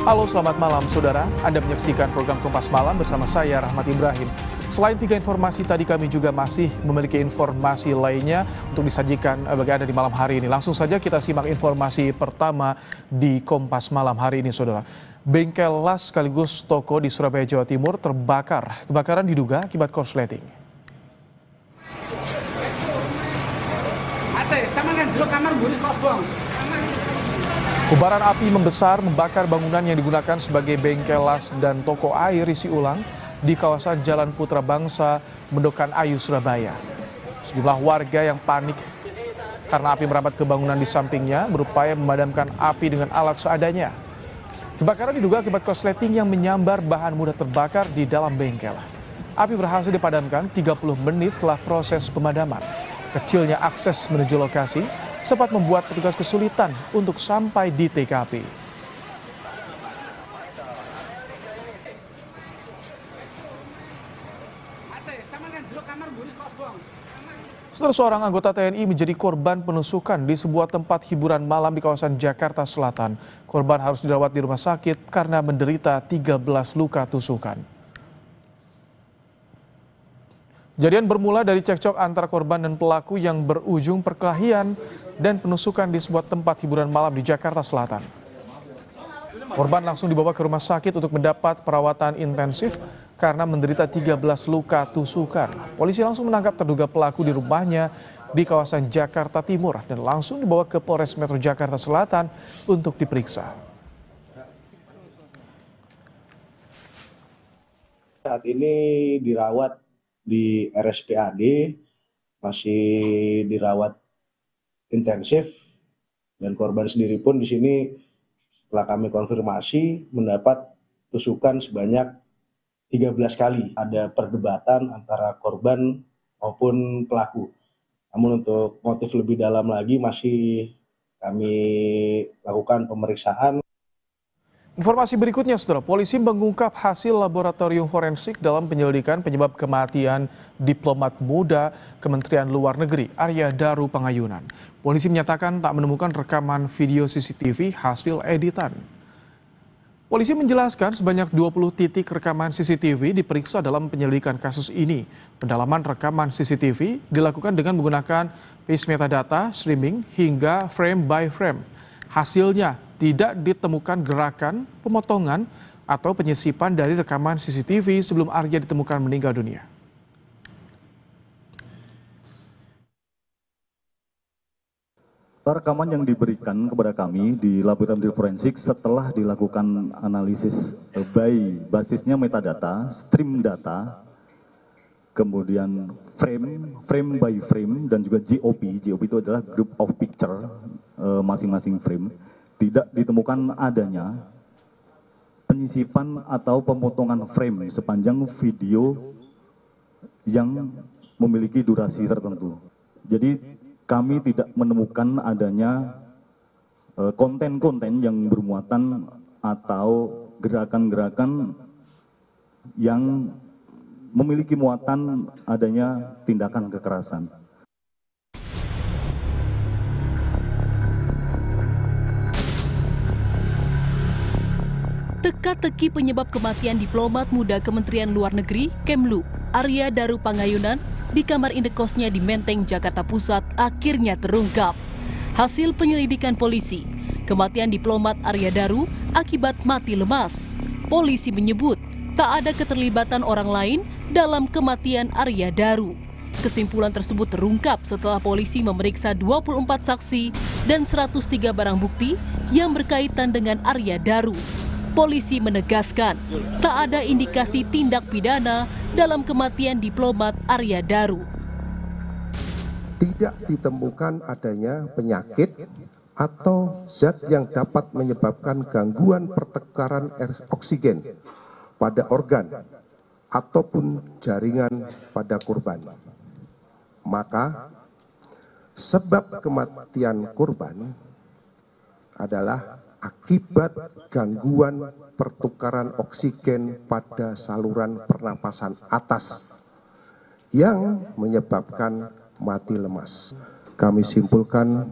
Halo, selamat malam saudara. Anda menyaksikan program Kompas Malam bersama saya Rahmat Ibrahim. Selain 3 informasi tadi, kami juga masih memiliki informasi lainnya untuk disajikan bagi Anda di malam hari ini. Langsung saja kita simak informasi pertama di Kompas Malam hari ini saudara. Bengkel las sekaligus toko di Surabaya, Jawa Timur terbakar. Kebakaran diduga akibat korsleting. Kobaran api membesar membakar bangunan yang digunakan sebagai bengkel las dan toko air isi ulang di kawasan Jalan Putra Bangsa, Mendokan Ayu, Surabaya. Sejumlah warga yang panik karena api merambat ke bangunan di sampingnya berupaya memadamkan api dengan alat seadanya. Kebakaran diduga akibat korsleting yang menyambar bahan mudah terbakar di dalam bengkel. Api berhasil dipadamkan 30 menit setelah proses pemadaman. Kecilnya akses menuju lokasi sempat membuat petugas kesulitan untuk sampai di TKP. Seorang anggota TNI menjadi korban penusukan di sebuah tempat hiburan malam di kawasan Jakarta Selatan. Korban harus dirawat di rumah sakit karena menderita 13 luka tusukan. Kejadian bermula dari cekcok antara korban dan pelaku yang berujung perkelahian dan penusukan di sebuah tempat hiburan malam di Jakarta Selatan. Korban langsung dibawa ke rumah sakit untuk mendapat perawatan intensif karena menderita 13 luka tusukan. Polisi langsung menangkap terduga pelaku di rumahnya di kawasan Jakarta Timur dan langsung dibawa ke Polres Metro Jakarta Selatan untuk diperiksa. Saat ini dirawat di RSPAD, masih dirawat intensif, dan korban sendiri pun di sini setelah kami konfirmasi mendapat tusukan sebanyak 13 kali. Ada perdebatan antara korban maupun pelaku. Namun untuk motif lebih dalam lagi masih kami lakukan pemeriksaan. Informasi berikutnya, saudara, polisi mengungkap hasil laboratorium forensik dalam penyelidikan penyebab kematian diplomat muda Kementerian Luar Negeri Arya Daru Pangayunan. Polisi menyatakan tak menemukan rekaman video CCTV hasil editan. Polisi menjelaskan sebanyak 20 titik rekaman CCTV diperiksa dalam penyelidikan kasus ini. Pendalaman rekaman CCTV dilakukan dengan menggunakan base metadata, streaming, hingga frame by frame. Hasilnya tidak ditemukan gerakan, pemotongan, atau penyisipan dari rekaman CCTV sebelum Arya ditemukan meninggal dunia. Rekaman yang diberikan kepada kami di laboratorium forensik setelah dilakukan analisis by basisnya metadata, stream data, kemudian frame by frame, dan juga GOP. GOP itu adalah group of picture masing-masing frame. Tidak ditemukan adanya penyisipan atau pemotongan frame sepanjang video yang memiliki durasi tertentu. Jadi kami tidak menemukan adanya konten-konten yang bermuatan atau gerakan-gerakan yang memiliki muatan adanya tindakan kekerasan. Teka-teki penyebab kematian diplomat muda Kementerian Luar Negeri, Kemlu, Arya Daru Pangayunan, di kamar indekosnya di Menteng, Jakarta Pusat akhirnya terungkap. Hasil penyelidikan polisi, kematian diplomat Arya Daru akibat mati lemas. Polisi menyebut tak ada keterlibatan orang lain dalam kematian Arya Daru. Kesimpulan tersebut terungkap setelah polisi memeriksa 24 saksi dan 103 barang bukti yang berkaitan dengan Arya Daru. Polisi menegaskan tak ada indikasi tindak pidana dalam kematian diplomat Arya Daru. Tidak ditemukan adanya penyakit atau zat yang dapat menyebabkan gangguan pertukaran oksigen pada organ ataupun jaringan pada korban. Maka sebab kematian korban adalah akibat gangguan pertukaran oksigen pada saluran pernapasan atas yang menyebabkan mati lemas. Kami simpulkan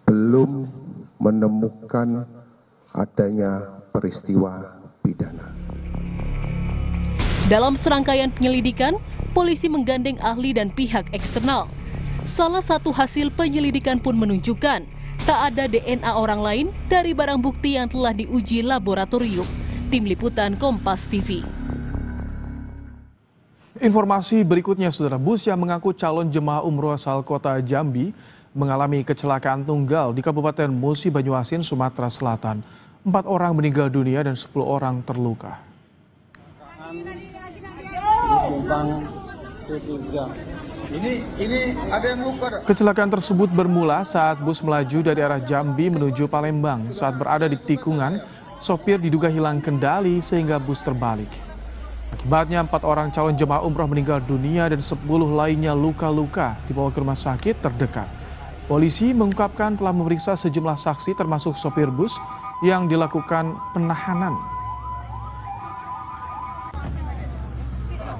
belum menemukan adanya peristiwa pidana. Dalam serangkaian penyelidikan, polisi menggandeng ahli dan pihak eksternal. Salah satu hasil penyelidikan pun menunjukkan tak ada DNA orang lain dari barang bukti yang telah diuji laboratorium. Tim Liputan Kompas TV. Informasi berikutnya, saudara, bus yang mengangkut calon jemaah umroh asal kota Jambi mengalami kecelakaan tunggal di Kabupaten Musi Banyuasin, Sumatera Selatan. 4 orang meninggal dunia dan 10 orang terluka. Ini ada yang luka. Kecelakaan tersebut bermula saat bus melaju dari arah Jambi menuju Palembang. Saat berada di tikungan, sopir diduga hilang kendali sehingga bus terbalik. Akibatnya 4 orang calon jemaah umroh meninggal dunia dan 10 lainnya luka-luka dibawa ke rumah sakit terdekat. Polisi mengungkapkan telah memeriksa sejumlah saksi termasuk sopir bus yang dilakukan penahanan.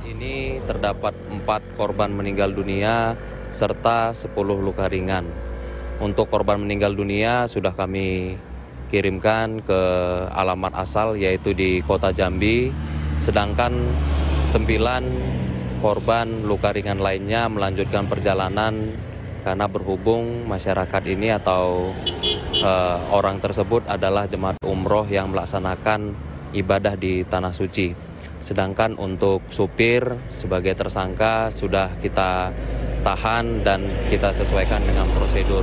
Ini terdapat 4 korban meninggal dunia serta 10 luka ringan. Untuk korban meninggal dunia sudah kami kirimkan ke alamat asal yaitu di Kota Jambi, sedangkan 9 korban luka ringan lainnya melanjutkan perjalanan karena berhubung masyarakat ini atau orang tersebut adalah jemaah umroh yang melaksanakan ibadah di Tanah Suci. Sedangkan untuk supir sebagai tersangka sudah kita tahan dan kita sesuaikan dengan prosedur.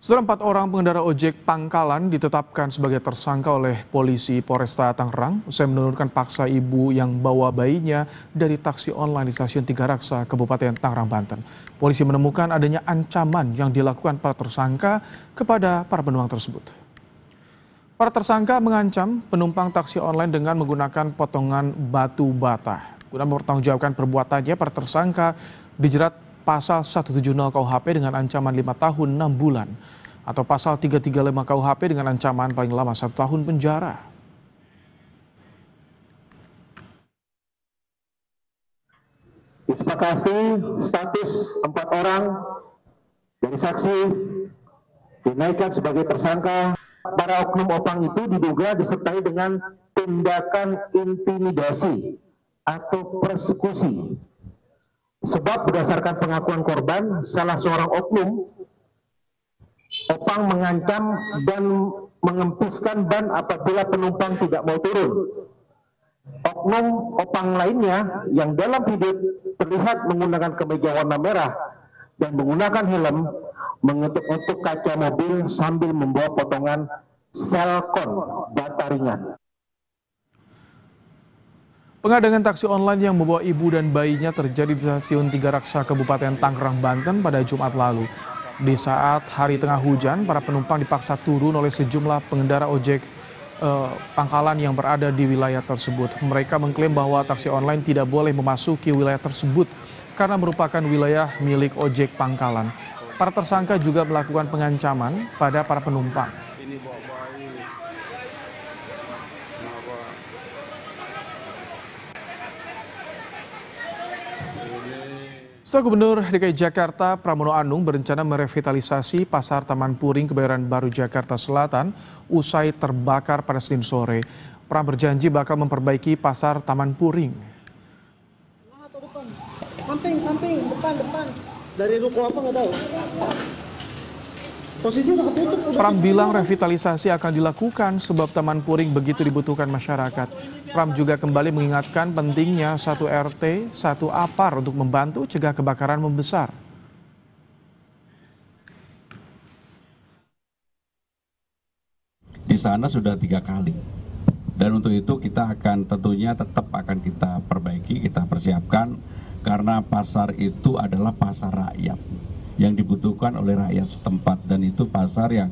Setelah 4 orang pengendara ojek pangkalan ditetapkan sebagai tersangka oleh polisi Polresta Tangerang usai menurunkan paksa ibu yang bawa bayinya dari taksi online di stasiun Tigaraksa, Kabupaten Tangerang, Banten. Polisi menemukan adanya ancaman yang dilakukan para tersangka kepada para penumpang tersebut. Para tersangka mengancam penumpang taksi online dengan menggunakan potongan batu bata. Guna mempertanggungjawabkan perbuatannya, para tersangka dijerat pasal 170 KUHP dengan ancaman 5 tahun 6 bulan atau pasal 335 KUHP dengan ancaman paling lama 1 tahun penjara. Disepakati status 4 orang dari saksi dinaikkan sebagai tersangka. Para oknum opang itu diduga disertai dengan tindakan intimidasi atau persekusi. Sebab berdasarkan pengakuan korban, salah seorang oknum opang mengancam dan mengempiskan ban apabila penumpang tidak mau turun. Oknum opang lainnya yang dalam video terlihat menggunakan kemeja warna merah dan menggunakan helm mengetuk-etuk kaca mobil sambil membawa potongan selkon bata ringan. Pengadangan taksi online yang membawa ibu dan bayinya terjadi di stasiun Tigaraksa, Kabupaten Tangerang, Banten pada Jumat lalu. Di saat hari tengah hujan, para penumpang dipaksa turun oleh sejumlah pengendara ojek pangkalan yang berada di wilayah tersebut. Mereka mengklaim bahwa taksi online tidak boleh memasuki wilayah tersebut karena merupakan wilayah milik ojek pangkalan. Para tersangka juga melakukan pengancaman pada para penumpang. Setelah Gubernur DKI Jakarta Pramono Anung berencana merevitalisasi Pasar Taman Puring Kebayoran Baru Jakarta Selatan usai terbakar pada Senin sore, Pram berjanji bakal memperbaiki Pasar Taman Puring. Samping, depan. Dari ruko apa nggak tahu. Posisinya tertutup. Pram bilang revitalisasi akan dilakukan sebab Taman Puring begitu dibutuhkan masyarakat. Pram juga kembali mengingatkan pentingnya 1 RT, 1 APAR untuk membantu cegah kebakaran membesar. Di sana sudah 3 kali. Dan untuk itu kita akan tentunya tetap akan kita perbaiki, kita persiapkan. Karena pasar itu adalah pasar rakyat yang dibutuhkan oleh rakyat setempat dan itu pasar yang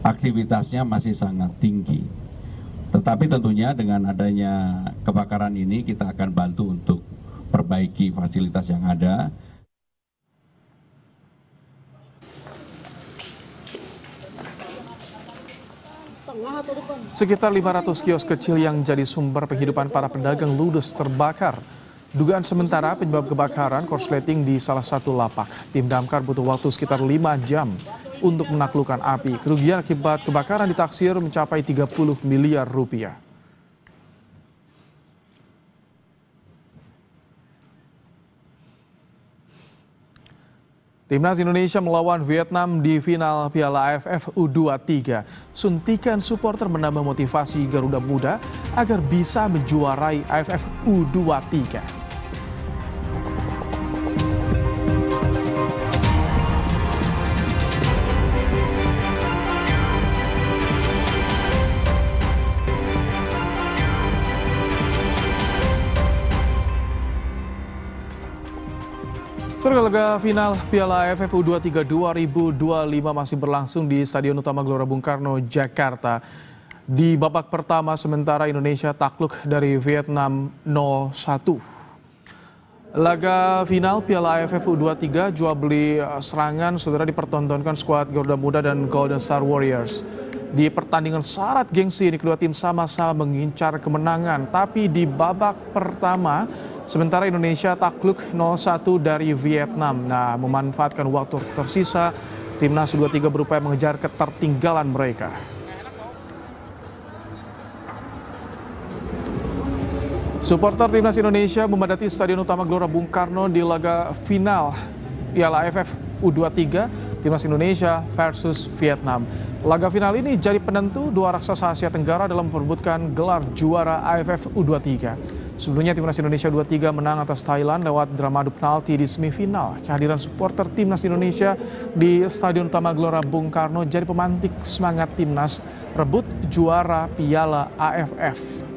aktivitasnya masih sangat tinggi. Tetapi tentunya dengan adanya kebakaran ini kita akan bantu untuk perbaiki fasilitas yang ada. Sekitar 500 kios kecil yang jadi sumber penghidupan para pedagang ludes terbakar. Dugaan sementara penyebab kebakaran korsleting di salah satu lapak. Tim damkar butuh waktu sekitar 5 jam untuk menaklukkan api. Kerugian akibat kebakaran ditaksir mencapai 30 miliar rupiah. Timnas Indonesia melawan Vietnam di final Piala AFF U23. Suntikan supporter menambah motivasi Garuda Muda agar bisa menjuarai AFF U23. Laga final Piala AFF U23 2025 masih berlangsung di Stadion Utama Gelora Bung Karno, Jakarta. Di babak pertama sementara Indonesia takluk dari Vietnam 0-1. Laga final Piala AFF U23 jual beli serangan saudara dipertontonkan skuad Garuda Muda dan Golden Star Warriors. Di pertandingan syarat gengsi ini kedua tim sama-sama mengincar kemenangan, tapi di babak pertama sementara Indonesia takluk 0-1 dari Vietnam. Nah, memanfaatkan waktu tersisa, Timnas U23 berupaya mengejar ketertinggalan mereka. Supporter Timnas Indonesia memadati Stadion Utama Gelora Bung Karno di laga final Piala AFF U23 Timnas Indonesia versus Vietnam. Laga final ini jadi penentu dua raksasa Asia Tenggara dalam memperebutkan gelar juara AFF U23. Sebelumnya Timnas Indonesia U23 menang atas Thailand lewat drama adu penalti di semifinal. Kehadiran supporter Timnas Indonesia di Stadion Utama Gelora Bung Karno jadi pemantik semangat Timnas rebut juara Piala AFF.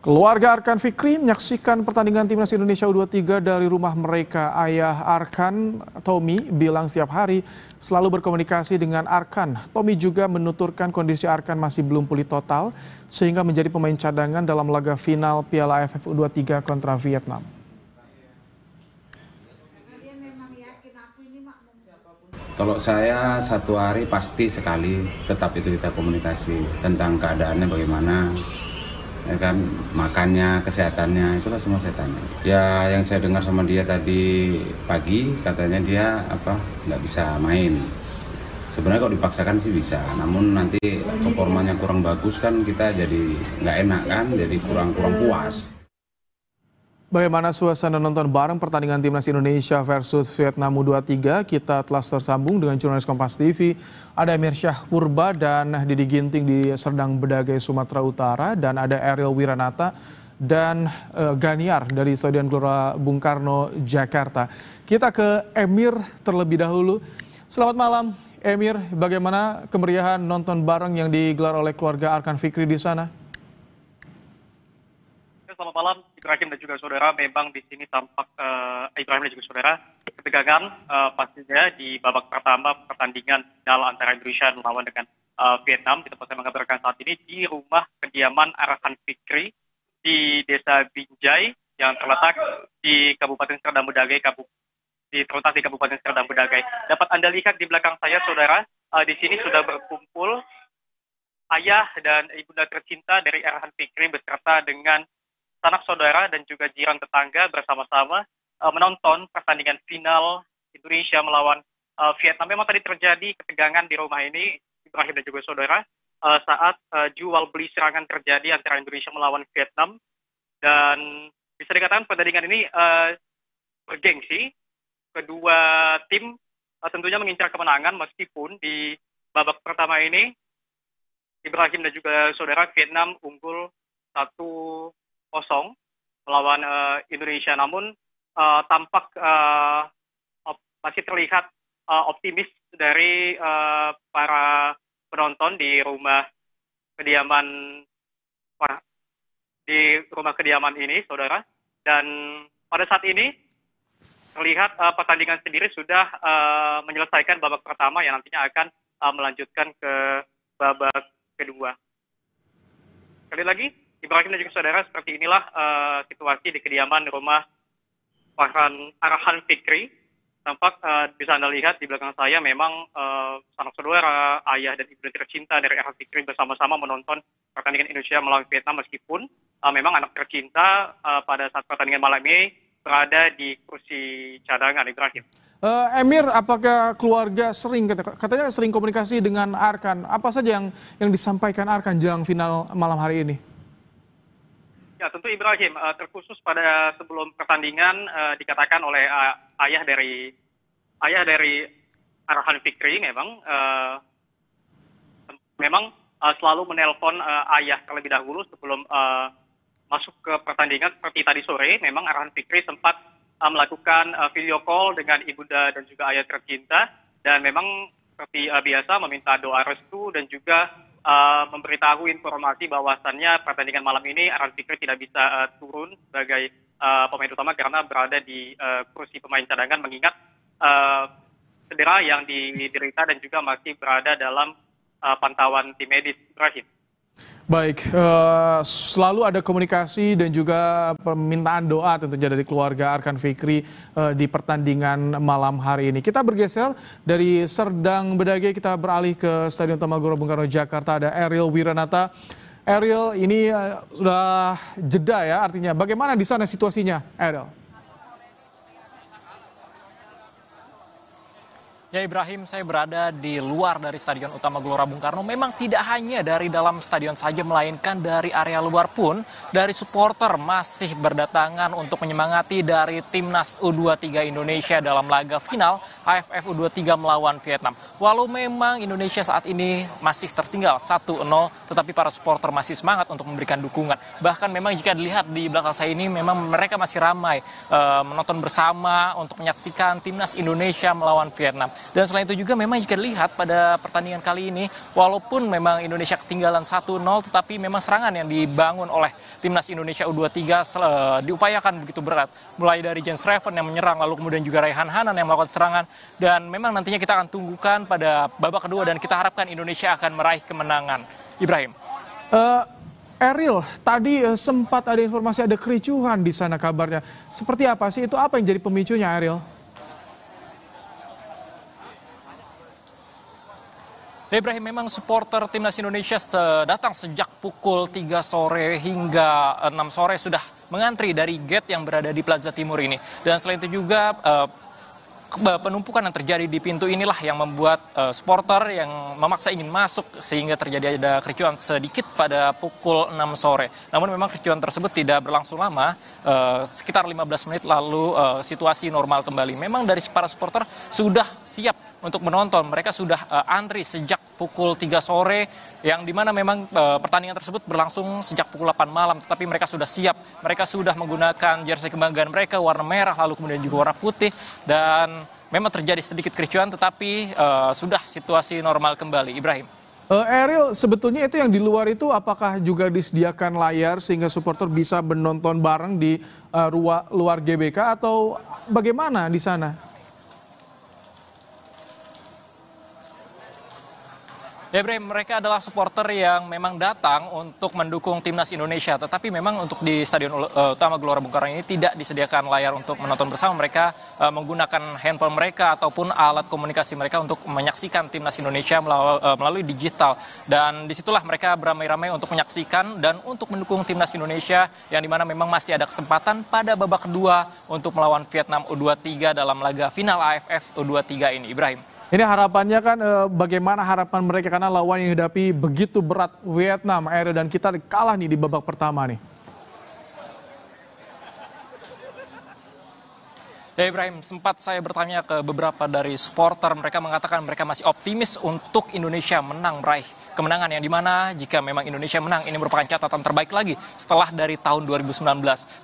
Keluarga Arkan Fikri menyaksikan pertandingan Timnas Indonesia U23 dari rumah mereka. Ayah Arkan, Tommy, bilang setiap hari selalu berkomunikasi dengan Arkan. Tommy juga menuturkan kondisi Arkan masih belum pulih total sehingga menjadi pemain cadangan dalam laga final Piala AFF U23 kontra Vietnam. Kalau saya satu hari pasti sekali tetap itu kita komunikasi tentang keadaannya bagaimana. Ya kan, makannya, kesehatannya, itulah semua saya tanya. Ya yang saya dengar sama dia tadi pagi, katanya dia nggak bisa main. Sebenarnya kalau dipaksakan sih bisa, namun nanti performanya kurang bagus kan kita jadi nggak enak kan, jadi kurang puas. Bagaimana suasana nonton bareng pertandingan Timnas Indonesia versus Vietnam U23? Kita telah tersambung dengan jurnalis Kompas TV. Ada Emir Syah Purba dan Didi Ginting di Serdang Bedagai, Sumatera Utara. Dan ada Ariel Wiranata dan Ganiar dari Stadion Gelora Bung Karno, Jakarta. Kita ke Emir terlebih dahulu. Selamat malam Emir, bagaimana kemeriahan nonton bareng yang digelar oleh keluarga Arkan Fikri di sana? Selamat malam Ibrahim dan juga saudara. Memang di sini tampak Ibrahim dan juga saudara ketegangan pastinya di babak pertama pertandingan final antara Indonesia melawan dengan Vietnam. Kita bisa mengabarkan saat ini di rumah kediaman Arkan Fikri di Desa Binjai yang terletak di Kabupaten Serdang Bedagai, terletak di Kabupaten Serdang Bedagai. Dapat Anda lihat di belakang saya saudara, di sini sudah berkumpul ayah dan ibunda tercinta dari Arkan Fikri beserta dengan sanak saudara dan juga jiran tetangga bersama-sama menonton pertandingan final Indonesia melawan Vietnam. Memang tadi terjadi ketegangan di rumah ini, Ibrahim dan juga saudara, saat jual beli serangan terjadi antara Indonesia melawan Vietnam. Dan bisa dikatakan pertandingan ini bergengsi. Kedua tim tentunya mengincar kemenangan meskipun di babak pertama ini Ibrahim dan juga saudara Vietnam unggul 1-0 melawan Indonesia, namun tampak masih terlihat optimis dari para penonton di rumah kediaman ini, saudara. Dan pada saat ini terlihat pertandingan sendiri sudah menyelesaikan babak pertama yang nantinya akan melanjutkan ke babak kedua. Sekali lagi, Ibrahim dan juga saudara, seperti inilah situasi di kediaman rumah Arkan Fikri. Tampak bisa Anda lihat di belakang saya memang sanak saudara, ayah dan ibu tercinta dari Arkan Fikri bersama-sama menonton pertandingan Indonesia melawan Vietnam, meskipun memang anak tercinta pada saat pertandingan malam ini berada di kursi cadangan, Ibrahim. Emir, apakah keluarga katanya sering komunikasi dengan Arkan? Apa saja yang disampaikan Arkan jelang final malam hari ini? Ya, tentu Ibrahim, terkhusus pada sebelum pertandingan dikatakan oleh ayah dari Arhan Fikri memang selalu menelpon ayah terlebih dahulu sebelum masuk ke pertandingan. Seperti tadi sore, memang Arhan Fikri sempat melakukan video call dengan ibunda dan juga ayah tercinta, dan memang seperti biasa meminta doa restu dan juga memberitahu informasi bahwasannya pertandingan malam ini Arhan Fikri tidak bisa turun sebagai pemain utama karena berada di kursi pemain cadangan, mengingat cedera yang diderita dan juga masih berada dalam pantauan tim medis, Ibrahim. Baik, selalu ada komunikasi dan juga permintaan doa tentunya dari keluarga Arkan Fikri di pertandingan malam hari ini. Kita bergeser dari Serdang Bedagai, kita beralih ke Stadion Utama Gelora Bung Karno Jakarta. Ada Ariel Wiranata. Ariel, ini sudah jeda ya, artinya bagaimana di sana situasinya, Ariel? Ya Ibrahim, saya berada di luar dari Stadion Utama Gelora Bung Karno. Memang tidak hanya dari dalam stadion saja, melainkan dari area luar pun, dari supporter masih berdatangan untuk menyemangati dari Timnas U23 Indonesia dalam laga final AFF U23 melawan Vietnam. Walau memang Indonesia saat ini masih tertinggal 1-0, tetapi para supporter masih semangat untuk memberikan dukungan. Bahkan memang jika dilihat di belakang saya ini, memang mereka masih ramai menonton bersama untuk menyaksikan Timnas Indonesia melawan Vietnam. Dan selain itu juga memang jika dilihat pada pertandingan kali ini, walaupun memang Indonesia ketinggalan 1-0, tetapi memang serangan yang dibangun oleh Timnas Indonesia U23 diupayakan begitu berat. Mulai dari Jens Reven yang menyerang, lalu kemudian juga Raihan Hanan yang melakukan serangan. Dan memang nantinya kita akan tunggukan pada babak kedua dan kita harapkan Indonesia akan meraih kemenangan. Ibrahim. Ariel, tadi sempat ada informasi ada kericuhan di sana kabarnya. Seperti apa sih? Itu apa yang jadi pemicunya, Ariel? Ibrahim, memang supporter Timnas Indonesia datang sejak pukul 3 sore hingga 6 sore sudah mengantri dari gate yang berada di Plaza Timur ini. Dan selain itu juga penumpukan yang terjadi di pintu inilah yang membuat supporter yang memaksa ingin masuk sehingga terjadi ada kericuhan sedikit pada pukul 6 sore. Namun memang kericuhan tersebut tidak berlangsung lama, sekitar 15 menit lalu situasi normal kembali. Memang dari para supporter sudah siap untuk menonton, mereka sudah antri sejak pukul 3 sore, yang dimana memang pertandingan tersebut berlangsung sejak pukul 8 malam, tetapi mereka sudah siap, mereka sudah menggunakan jersey kebanggaan mereka warna merah, lalu kemudian juga warna putih, dan memang terjadi sedikit kericuhan, tetapi sudah situasi normal kembali. Ibrahim. Ariel, sebetulnya itu yang di luar itu apakah juga disediakan layar sehingga supporter bisa menonton bareng di luar GBK atau bagaimana di sana? Ya Ibrahim, mereka adalah supporter yang memang datang untuk mendukung Timnas Indonesia. Tetapi memang untuk di Stadion Utama Gelora Bung Karno ini tidak disediakan layar untuk menonton bersama. Mereka menggunakan handphone mereka ataupun alat komunikasi mereka untuk menyaksikan Timnas Indonesia melalui digital. Dan disitulah mereka beramai-ramai untuk menyaksikan dan untuk mendukung Timnas Indonesia, yang dimana memang masih ada kesempatan pada babak kedua untuk melawan Vietnam U23 dalam laga final AFF U23 ini. Ibrahim. Ini harapannya kan bagaimana harapan mereka karena lawan yang dihadapi begitu berat Vietnam, Ariel, dan kita kalah nih di babak pertama nih. Ya Ibrahim, sempat saya bertanya ke beberapa dari supporter, mereka mengatakan mereka masih optimis untuk Indonesia menang, meraih kemenangan, yang dimana jika memang Indonesia menang ini merupakan catatan terbaik lagi setelah dari tahun 2019.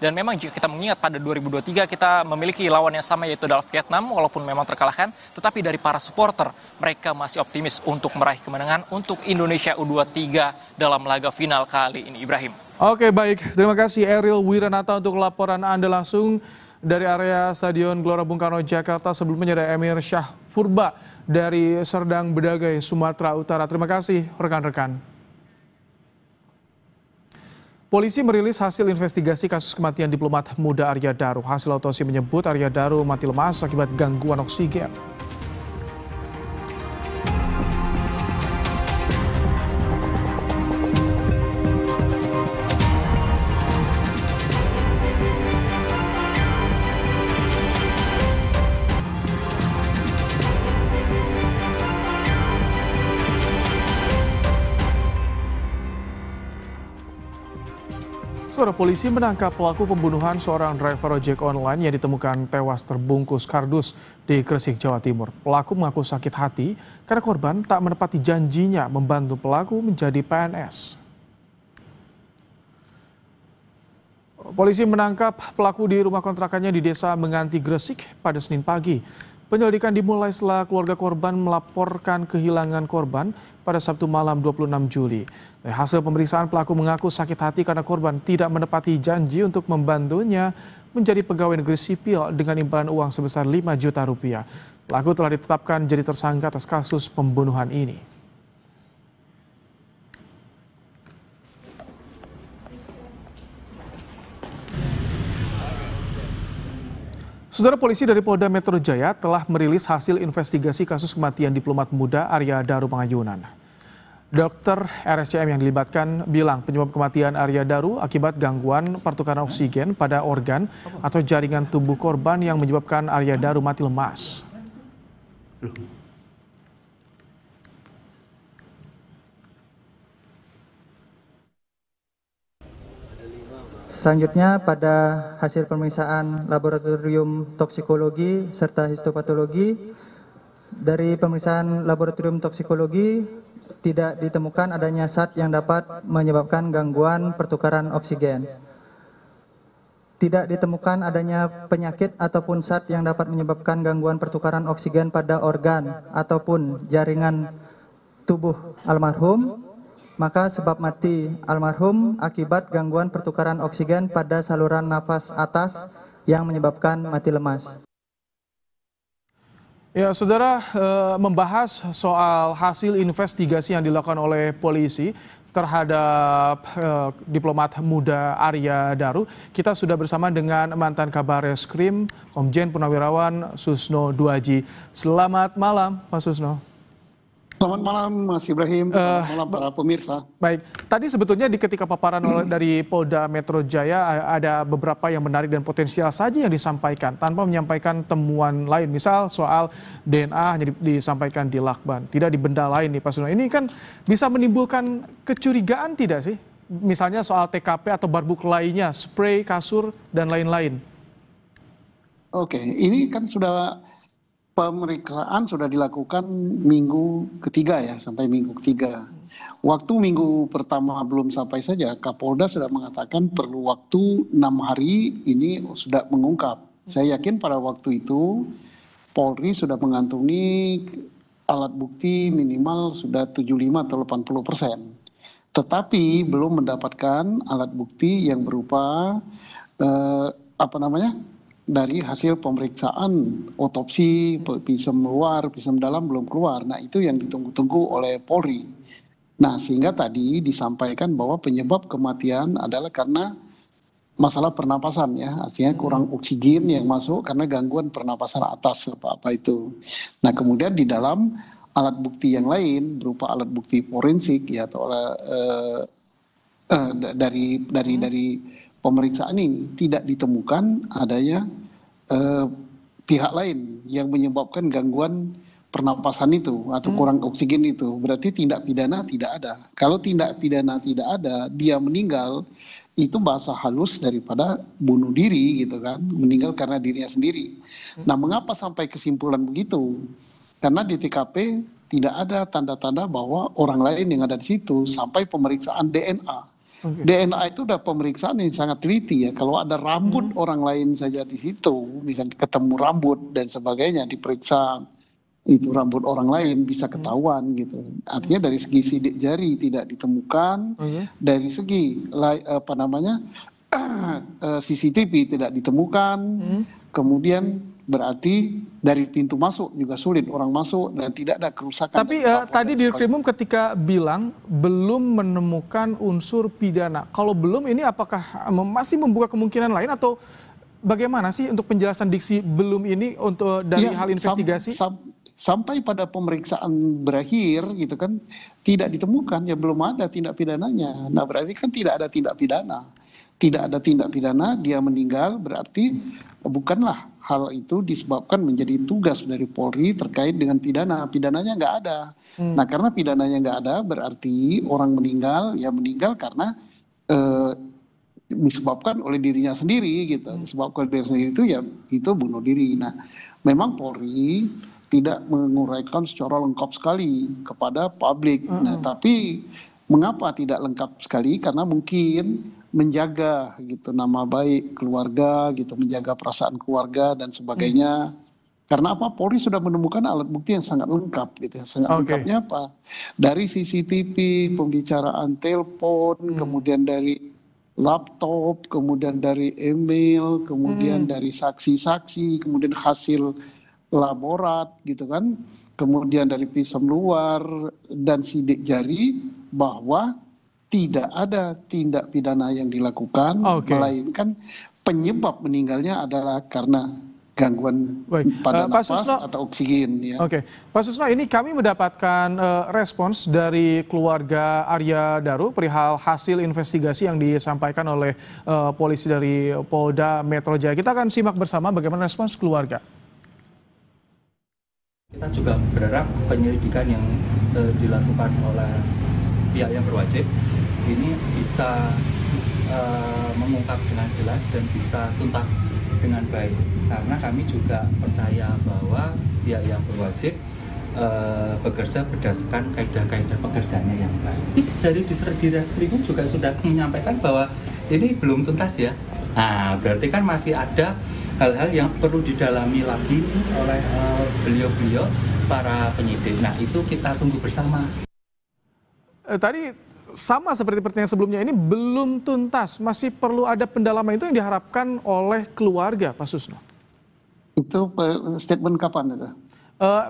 Dan memang jika kita mengingat pada 2023 kita memiliki lawan yang sama, yaitu adalah Vietnam, walaupun memang terkalahkan, tetapi dari para supporter mereka masih optimis untuk meraih kemenangan untuk Indonesia U23 dalam laga final kali ini. Ibrahim. Oke, baik, terima kasih Ariel Wiranata untuk laporan Anda langsung dari area Stadion Gelora Bung Karno Jakarta. Sebelumnya ada Emir Syahfurba dari Serdang Bedagai, Sumatera Utara. Terima kasih rekan-rekan. Polisi merilis hasil investigasi kasus kematian diplomat muda Arya Daru. Hasil autopsi menyebut Arya Daru mati lemas akibat gangguan oksigen. Saudara polisi menangkap pelaku pembunuhan seorang driver ojek online yang ditemukan tewas terbungkus kardus di Gresik, Jawa Timur. Pelaku mengaku sakit hati karena korban tak menepati janjinya membantu pelaku menjadi PNS. Polisi menangkap pelaku di rumah kontrakannya di Desa Menganti, Gresik pada Senin pagi. Penyelidikan dimulai setelah keluarga korban melaporkan kehilangan korban pada Sabtu malam 26 Juli. Dari hasil pemeriksaan, pelaku mengaku sakit hati karena korban tidak menepati janji untuk membantunya menjadi pegawai negeri sipil dengan imbalan uang sebesar 5 juta rupiah. Pelaku telah ditetapkan jadi tersangka atas kasus pembunuhan ini. Saudara, polisi dari Polda Metro Jaya telah merilis hasil investigasi kasus kematian diplomat muda Arya Daru Pangayunan. Dokter RSCM yang dilibatkan bilang penyebab kematian Arya Daru akibat gangguan pertukaran oksigen pada organ atau jaringan tubuh korban yang menyebabkan Arya Daru mati lemas. Selanjutnya, pada hasil pemeriksaan laboratorium toksikologi serta histopatologi, dari pemeriksaan laboratorium toksikologi tidak ditemukan adanya zat yang dapat menyebabkan gangguan pertukaran oksigen. Tidak ditemukan adanya penyakit ataupun zat yang dapat menyebabkan gangguan pertukaran oksigen pada organ ataupun jaringan tubuh almarhum. Maka sebab mati almarhum akibat gangguan pertukaran oksigen pada saluran nafas atas yang menyebabkan mati lemas. Ya, saudara, membahas soal hasil investigasi yang dilakukan oleh polisi terhadap diplomat muda Arya Daru, kita sudah bersama dengan mantan Kabar Reskrim Komjen Purnawirawan Susno Duaji. Selamat malam, Pak Susno. Selamat malam Mas Ibrahim, selamat malam para pemirsa. Baik, tadi sebetulnya di ketika paparan dari Polda Metro Jaya ada beberapa yang menarik dan potensial saja yang disampaikan tanpa menyampaikan temuan lain. Misal soal DNA hanya disampaikan di lakban, tidak di benda lain nih Pak Susno. Ini kan bisa menimbulkan kecurigaan tidak sih? Misalnya soal TKP atau barbuk lainnya, spray, kasur, dan lain-lain. Oke, ini kan sudah pemeriksaan sudah dilakukan minggu ketiga ya, sampai minggu ketiga. Waktu minggu pertama belum sampai saja, Kapolda sudah mengatakan perlu waktu 6 hari ini sudah mengungkap. Saya yakin pada waktu itu Polri sudah mengantongi alat bukti minimal sudah 75 atau 80%. Tetapi belum mendapatkan alat bukti yang berupa dari hasil pemeriksaan otopsi, visum luar, visum dalam belum keluar. Nah, itu yang ditunggu-tunggu oleh Polri. Nah, sehingga tadi disampaikan bahwa penyebab kematian adalah karena masalah pernapasan ya, artinya kurang oksigen yang masuk karena gangguan pernapasan atas apa itu. Nah, kemudian di dalam alat bukti yang lain berupa alat bukti forensik ya atau dari pemeriksaan ini tidak ditemukan adanya pihak lain yang menyebabkan gangguan pernapasan itu atau kurang oksigen itu. Berarti tindak pidana tidak ada. Kalau tindak pidana tidak ada, dia meninggal, itu bahasa halus daripada bunuh diri gitu kan, meninggal karena dirinya sendiri. Nah, mengapa sampai kesimpulan begitu? Karena di TKP tidak ada tanda-tanda bahwa orang lain yang ada di situ sampai pemeriksaan DNA. DNA itu udah pemeriksaan yang sangat teliti ya. Kalau ada rambut orang lain saja di situ, misalnya ketemu rambut dan sebagainya, diperiksa itu rambut orang lain bisa ketahuan gitu. Artinya dari segi sidik jari tidak ditemukan, dari segi CCTV tidak ditemukan, kemudian berarti dari pintu masuk juga sulit orang masuk dan tidak ada kerusakan. Tapi tadi di Krimum ketika bilang belum menemukan unsur pidana. Kalau belum, ini apakah masih membuka kemungkinan lain atau bagaimana sih untuk penjelasan diksi belum ini untuk dari hal investigasi? Sampai pada pemeriksaan berakhir gitu kan tidak ditemukan, ya belum ada tindak pidananya. Nah, berarti kan tidak ada tindak pidana. Tidak ada tindak pidana, dia meninggal, berarti bukanlah hal itu disebabkan menjadi tugas dari Polri terkait dengan pidana. Pidananya nggak ada. Nah, karena pidananya nggak ada, berarti orang meninggal, ya meninggal karena disebabkan oleh dirinya sendiri gitu. Disebabkan oleh diri sendiri itu ya itu bunuh diri. Nah, memang Polri tidak menguraikan secara lengkap sekali kepada publik. Nah, tapi mengapa tidak lengkap sekali? Karena mungkin menjaga gitu nama baik keluarga gitu, menjaga perasaan keluarga dan sebagainya. Karena apa? Polri sudah menemukan alat bukti yang sangat lengkap gitu. Sangat lengkapnya apa? Dari CCTV, pembicaraan telepon, kemudian dari laptop, kemudian dari email, kemudian dari saksi-saksi, kemudian hasil laborat gitu kan, kemudian dari visum luar dan sidik jari bahwa tidak ada tindak pidana yang dilakukan, melainkan penyebab meninggalnya adalah karena gangguan pada nafas atau oksigen. Ya. Pak Susno, ini kami mendapatkan respons dari keluarga Arya Daru perihal hasil investigasi yang disampaikan oleh polisi dari Polda Metro Jaya. Kita akan simak bersama bagaimana respons keluarga. Kita juga berharap penyelidikan yang dilakukan oleh pihak yang berwajib ini bisa mengungkap dengan jelas dan bisa tuntas dengan baik, karena kami juga percaya bahwa pihak yang berwajib bekerja berdasarkan kaidah-kaidah pekerjaannya yang baik. Dari Ditreskrimum juga sudah menyampaikan bahwa ini belum tuntas ya. Nah, berarti kan masih ada hal-hal yang perlu didalami lagi oleh beliau-beliau para penyidik. Nah, itu kita tunggu bersama. Tadi sama seperti pertanyaan sebelumnya, ini belum tuntas, masih perlu ada pendalaman, itu yang diharapkan oleh keluarga, Pak Susno. Itu statement kapan itu?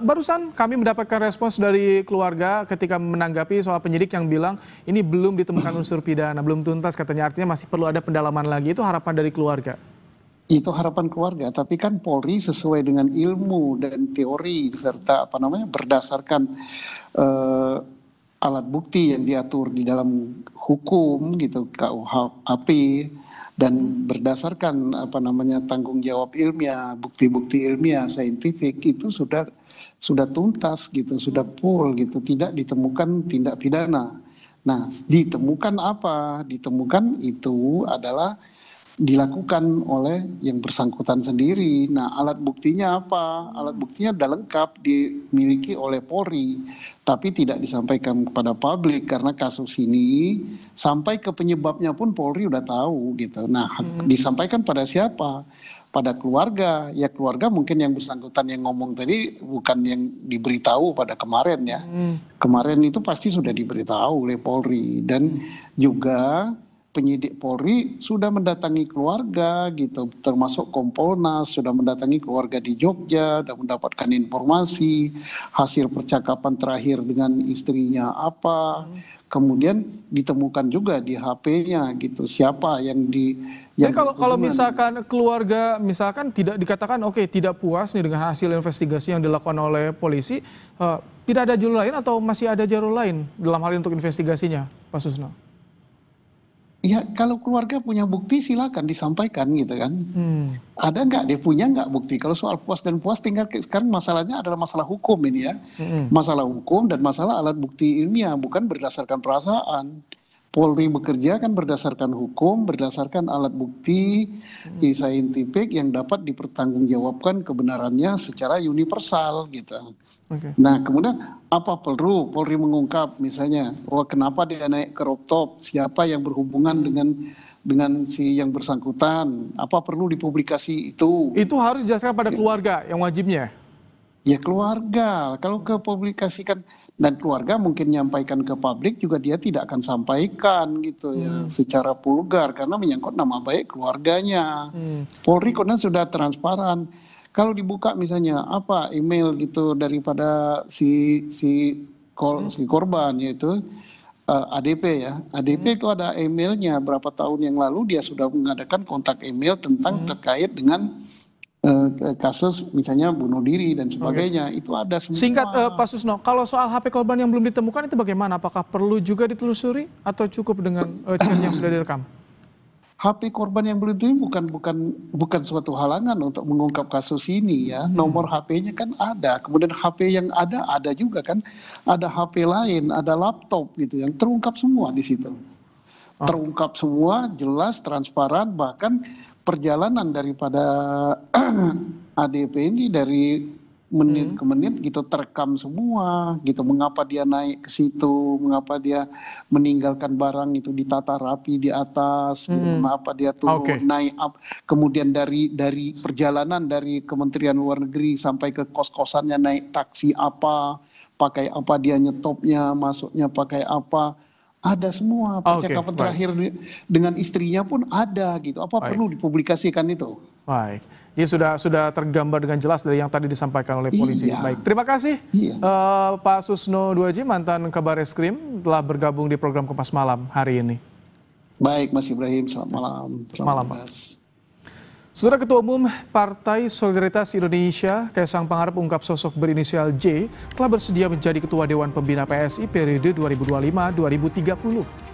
Barusan kami mendapatkan respons dari keluarga ketika menanggapi soal penyidik yang bilang ini belum ditemukan unsur pidana, belum tuntas katanya, artinya masih perlu ada pendalaman lagi. Itu harapan dari keluarga. Itu harapan keluarga, tapi kan Polri sesuai dengan ilmu dan teori serta berdasarkan alat bukti yang diatur di dalam hukum gitu KUHP dan berdasarkan tanggung jawab ilmiah, bukti-bukti ilmiah, saintifik itu sudah tuntas gitu, sudah full gitu, tidak ditemukan tindak pidana. Nah, ditemukan apa? Ditemukan itu adalah dilakukan oleh yang bersangkutan sendiri. Nah, alat buktinya apa? Alat buktinya sudah lengkap dimiliki oleh Polri, tapi tidak disampaikan kepada publik karena kasus ini sampai ke penyebabnya pun Polri udah tahu gitu. Nah, disampaikan pada siapa? Pada keluarga. Ya keluarga mungkin yang bersangkutan yang ngomong tadi bukan yang diberitahu pada kemarin ya. Kemarin itu pasti sudah diberitahu oleh Polri dan juga penyidik Polri sudah mendatangi keluarga gitu, termasuk Kompolnas sudah mendatangi keluarga di Jogja dan mendapatkan informasi hasil percakapan terakhir dengan istrinya apa, kemudian ditemukan juga di HP-nya gitu siapa yang Jadi kalau misalkan keluarga misalkan tidak dikatakan tidak puas nih dengan hasil investigasi yang dilakukan oleh polisi, tidak ada jalur lain atau masih ada jalur lain dalam hal ini untuk investigasinya, Pak Susno? Ya kalau keluarga punya bukti silakan disampaikan gitu kan. Ada nggak dia punya nggak bukti? Kalau soal puas dan puas tinggal sekarang masalahnya adalah masalah hukum ini ya. Masalah hukum dan masalah alat bukti ilmiah bukan berdasarkan perasaan. Polri bekerja kan berdasarkan hukum, berdasarkan alat bukti saintifik yang dapat dipertanggungjawabkan kebenarannya secara universal gitu. Nah kemudian apa perlu Polri mengungkap misalnya kenapa dia naik ke rooftop, siapa yang berhubungan dengan si yang bersangkutan, apa perlu dipublikasi itu? Itu harus dijelaskan pada keluarga yang wajibnya? Ya keluarga, kalau kepublikasikan dan keluarga mungkin nyampaikan ke publik juga dia tidak akan sampaikan gitu ya secara vulgar karena menyangkut nama baik keluarganya. Polri karena sudah transparan. Kalau dibuka misalnya apa email gitu daripada si korban yaitu ADP ya. ADP itu ada emailnya berapa tahun yang lalu dia sudah mengadakan kontak email tentang terkait dengan kasus misalnya bunuh diri dan sebagainya. Itu ada semua. Singkat Pak Susno, kalau soal HP korban yang belum ditemukan itu bagaimana? Apakah perlu juga ditelusuri atau cukup dengan chat yang sudah direkam? HP korban yang belum itu bukan suatu halangan untuk mengungkap kasus ini ya. Nomor HP-nya kan ada. Kemudian HP yang ada juga kan. Ada HP lain, ada laptop gitu yang terungkap semua di situ. terungkap semua, jelas, transparan, bahkan perjalanan daripada ADP ini dari menit ke menit gitu terekam semua gitu, mengapa dia naik ke situ, mengapa dia meninggalkan barang itu ditata rapi di atas, gitu, mengapa dia turun naik up, kemudian dari perjalanan dari Kementerian Luar Negeri sampai ke kos-kosannya naik taksi apa, pakai apa dia nyetopnya, masuknya pakai apa, ada semua percakapan terakhir dengan istrinya pun ada gitu, apa perlu dipublikasikan itu? Baik, ini sudah tergambar dengan jelas dari yang tadi disampaikan oleh polisi. Baik, terima kasih Pak Susno Duaji, mantan Kabar Eskrim, telah bergabung di program Kompas Malam hari ini. Baik, Mas Ibrahim, selamat malam. Malam, Pak. Saudara Ketua Umum Partai Solidaritas Indonesia, Kaisang Pangarep, ungkap sosok berinisial J telah bersedia menjadi Ketua Dewan Pembina PSI periode 2025-2030.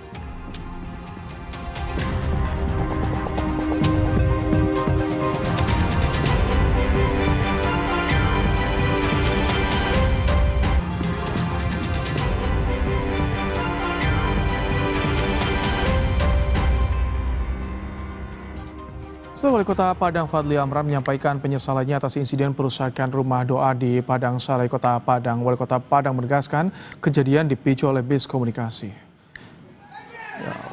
Wali Kota Padang Fadli Amran menyampaikan penyesalannya atas insiden perusakan rumah doa di Padang Sarai, Kota Padang. Wali Kota Padang menegaskan kejadian dipicu oleh miskomunikasi.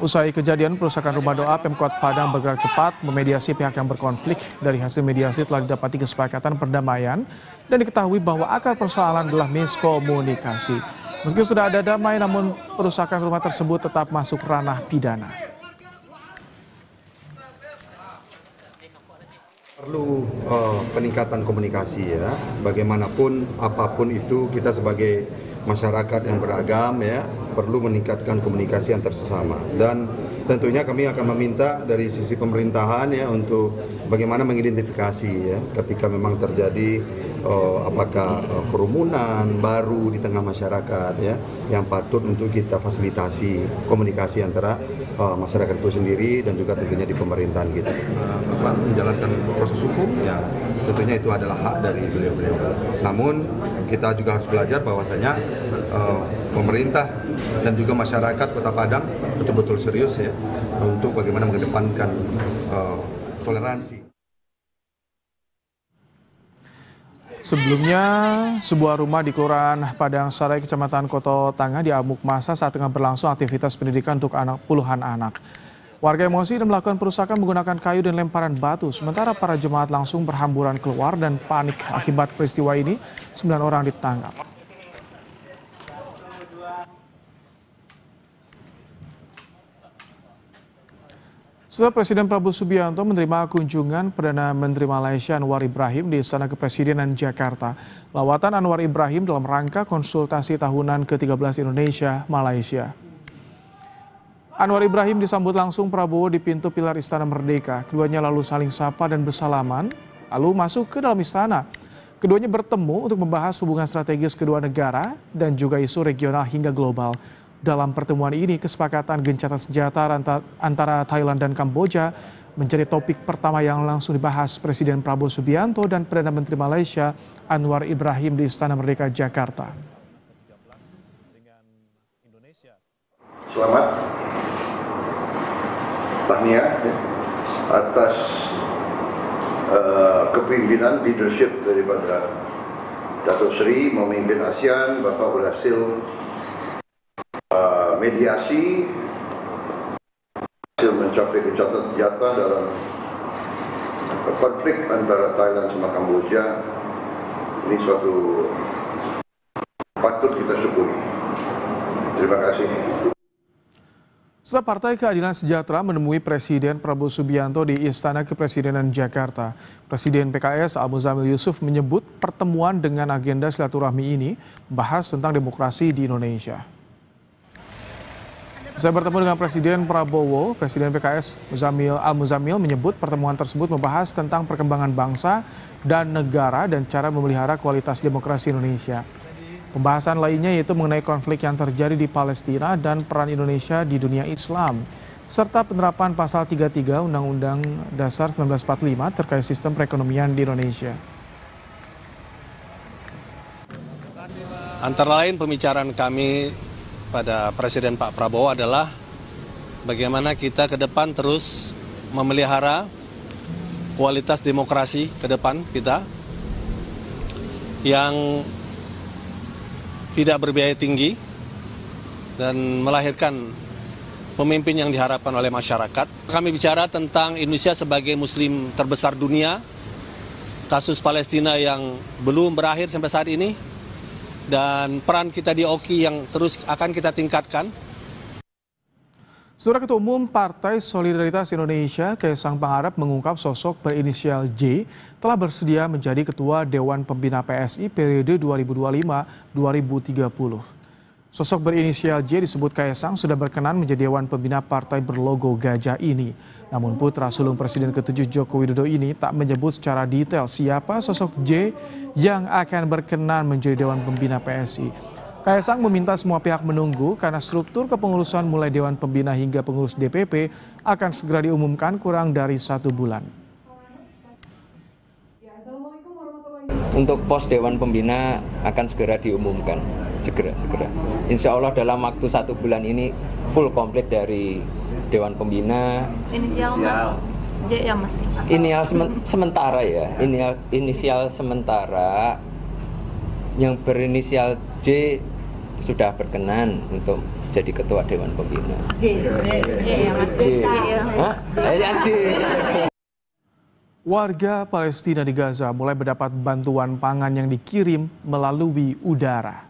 Usai kejadian perusakan rumah doa, Pemkot Padang bergerak cepat memediasi pihak yang berkonflik. Dari hasil mediasi telah didapati kesepakatan perdamaian dan diketahui bahwa akar persoalan adalah miskomunikasi. Meski sudah ada damai, namun perusakan rumah tersebut tetap masuk ranah pidana. Perlu peningkatan komunikasi ya, bagaimanapun apapun itu kita sebagai masyarakat yang beragam ya perlu meningkatkan komunikasi antar sesama, dan tentunya kami akan meminta dari sisi pemerintahan ya untuk bagaimana mengidentifikasi ya ketika memang terjadi apakah kerumunan baru di tengah masyarakat ya yang patut untuk kita fasilitasi komunikasi antara masyarakat itu sendiri dan juga tentunya di pemerintahan gitu. Menjalankan proses hukum ya tentunya itu adalah hak dari beliau-beliau. Namun kita juga harus belajar bahwasanya pemerintah dan juga masyarakat Kota Padang betul-betul serius ya untuk bagaimana mengedepankan toleransi. Sebelumnya, sebuah rumah di Kelurahan Padang Sarai, Kecamatan Koto Tangah diamuk massa saat tengah berlangsung aktivitas pendidikan untuk puluhan anak. Warga emosi dan melakukan perusakan menggunakan kayu dan lemparan batu. Sementara para jemaat langsung berhamburan keluar dan panik akibat peristiwa ini, 9 orang ditangkap. Setelah Presiden Prabowo Subianto menerima kunjungan Perdana Menteri Malaysia Anwar Ibrahim di Istana Kepresidenan Jakarta. Lawatan Anwar Ibrahim dalam rangka konsultasi tahunan ke-13 Indonesia-Malaysia. Anwar Ibrahim disambut langsung Prabowo di pintu pilar Istana Merdeka. Keduanya lalu saling sapa dan bersalaman, lalu masuk ke dalam istana. Keduanya bertemu untuk membahas hubungan strategis kedua negara dan juga isu regional hingga global. Dalam pertemuan ini, kesepakatan gencatan senjata antara Thailand dan Kamboja menjadi topik pertama yang langsung dibahas Presiden Prabowo Subianto dan Perdana Menteri Malaysia Anwar Ibrahim di Istana Merdeka, Jakarta. Selamat tahniah atas kepemimpinan leadership daripada Datuk Seri memimpin ASEAN. Bapak berhasil mediasi, hasil mencapai gencatan senjata dalam konflik antara Thailand sama Kamboja. Ini suatu patut kita syukuri. Terima kasih. Setelah Partai Keadilan Sejahtera menemui Presiden Prabowo Subianto di Istana Kepresidenan Jakarta, Presiden PKS Al Muzamil Yusuf menyebut pertemuan dengan agenda silaturahmi ini membahas tentang demokrasi di Indonesia. Saya bertemu dengan Presiden Prabowo, Presiden PKS Al Muzamil menyebut pertemuan tersebut membahas tentang perkembangan bangsa dan negara dan cara memelihara kualitas demokrasi Indonesia. Pembahasan lainnya yaitu mengenai konflik yang terjadi di Palestina dan peran Indonesia di dunia Islam, serta penerapan pasal 33 Undang-Undang Dasar 1945 terkait sistem perekonomian di Indonesia. Antara lain pembicaraan kami pada Presiden Pak Prabowo adalah bagaimana kita ke depan terus memelihara kualitas demokrasi ke depan kita yang tidak berbiaya tinggi dan melahirkan pemimpin yang diharapkan oleh masyarakat. Kami bicara tentang Indonesia sebagai muslim terbesar dunia, kasus Palestina yang belum berakhir sampai saat ini, dan peran kita di OKI yang terus akan kita tingkatkan. Saudara Ketua Umum Partai Solidaritas Indonesia, Kaisang Pangarep mengungkap sosok berinisial J telah bersedia menjadi Ketua Dewan Pembina PSI periode 2025-2030. Sosok berinisial J disebut Kaisang sudah berkenan menjadi Dewan Pembina partai berlogo gajah ini. Namun putra sulung Presiden ke-7 Joko Widodo ini tak menyebut secara detail siapa sosok J yang akan berkenan menjadi Dewan Pembina PSI. Kaisang meminta semua pihak menunggu karena struktur kepengurusan mulai Dewan Pembina hingga pengurus DPP akan segera diumumkan kurang dari 1 bulan. Untuk pos Dewan Pembina akan segera diumumkan, segera. Insya Allah dalam waktu 1 bulan ini full komplit dari Dewan Pembina. Inisial Mas J ya Mas? Sementara ya, inisial sementara yang berinisial J sudah berkenan untuk jadi Ketua Dewan Pembina. J ya Mas? J. Hah? Saya J. Warga Palestina di Gaza mulai mendapat bantuan pangan yang dikirim melalui udara.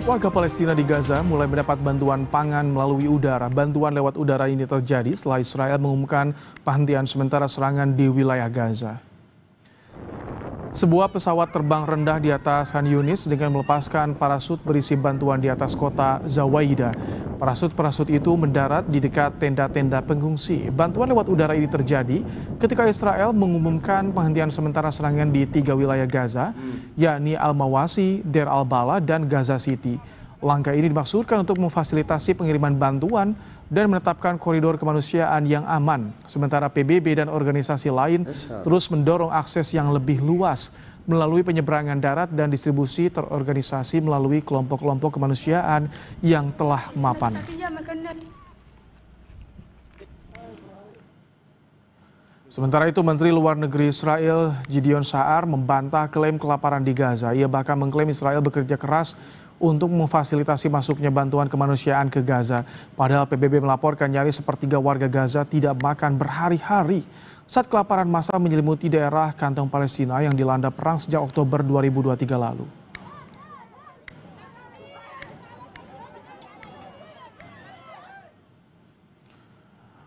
Warga Palestina di Gaza mulai mendapat bantuan pangan melalui udara. Bantuan lewat udara ini terjadi setelah Israel mengumumkan penghentian sementara serangan di wilayah Gaza. Sebuah pesawat terbang rendah di atas Khan Yunis dengan melepaskan parasut berisi bantuan di atas kota Zawaida. Parasut-parasut itu mendarat di dekat tenda-tenda pengungsi. Bantuan lewat udara ini terjadi ketika Israel mengumumkan penghentian sementara serangan di 3 wilayah Gaza, yakni Al-Mawasi, Deir al-Bala, dan Gaza City. Langkah ini dimaksudkan untuk memfasilitasi pengiriman bantuan dan menetapkan koridor kemanusiaan yang aman. Sementara PBB dan organisasi lain terus mendorong akses yang lebih luas melalui penyeberangan darat dan distribusi terorganisasi melalui kelompok-kelompok kemanusiaan yang telah mapan. Sementara itu, Menteri Luar Negeri Israel Gideon Sa'ar membantah klaim kelaparan di Gaza. Ia bahkan mengklaim Israel bekerja keras untuk memfasilitasi masuknya bantuan kemanusiaan ke Gaza. Padahal PBB melaporkan nyaris sepertiga warga Gaza tidak makan berhari-hari saat kelaparan massal menyelimuti daerah kantong Palestina yang dilanda perang sejak Oktober 2023 lalu.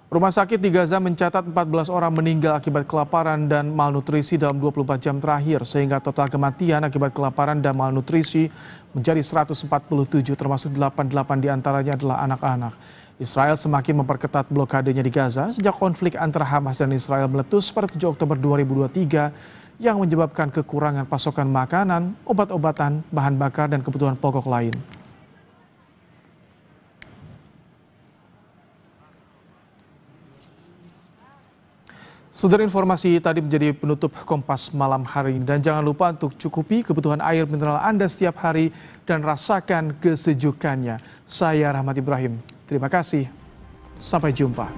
Rumah sakit di Gaza mencatat 14 orang meninggal akibat kelaparan dan malnutrisi dalam 24 jam terakhir, sehingga total kematian akibat kelaparan dan malnutrisi menjadi 147, termasuk 88 diantaranya adalah anak-anak. Israel semakin memperketat blokadenya di Gaza sejak konflik antara Hamas dan Israel meletus pada 7 Oktober 2023 yang menyebabkan kekurangan pasokan makanan, obat-obatan, bahan bakar, dan kebutuhan pokok lain. Saudara, informasi tadi menjadi penutup Kompas malam hari ini. Dan jangan lupa untuk cukupi kebutuhan air mineral Anda setiap hari dan rasakan kesejukannya. Saya Rahmat Ibrahim. Terima kasih. Sampai jumpa.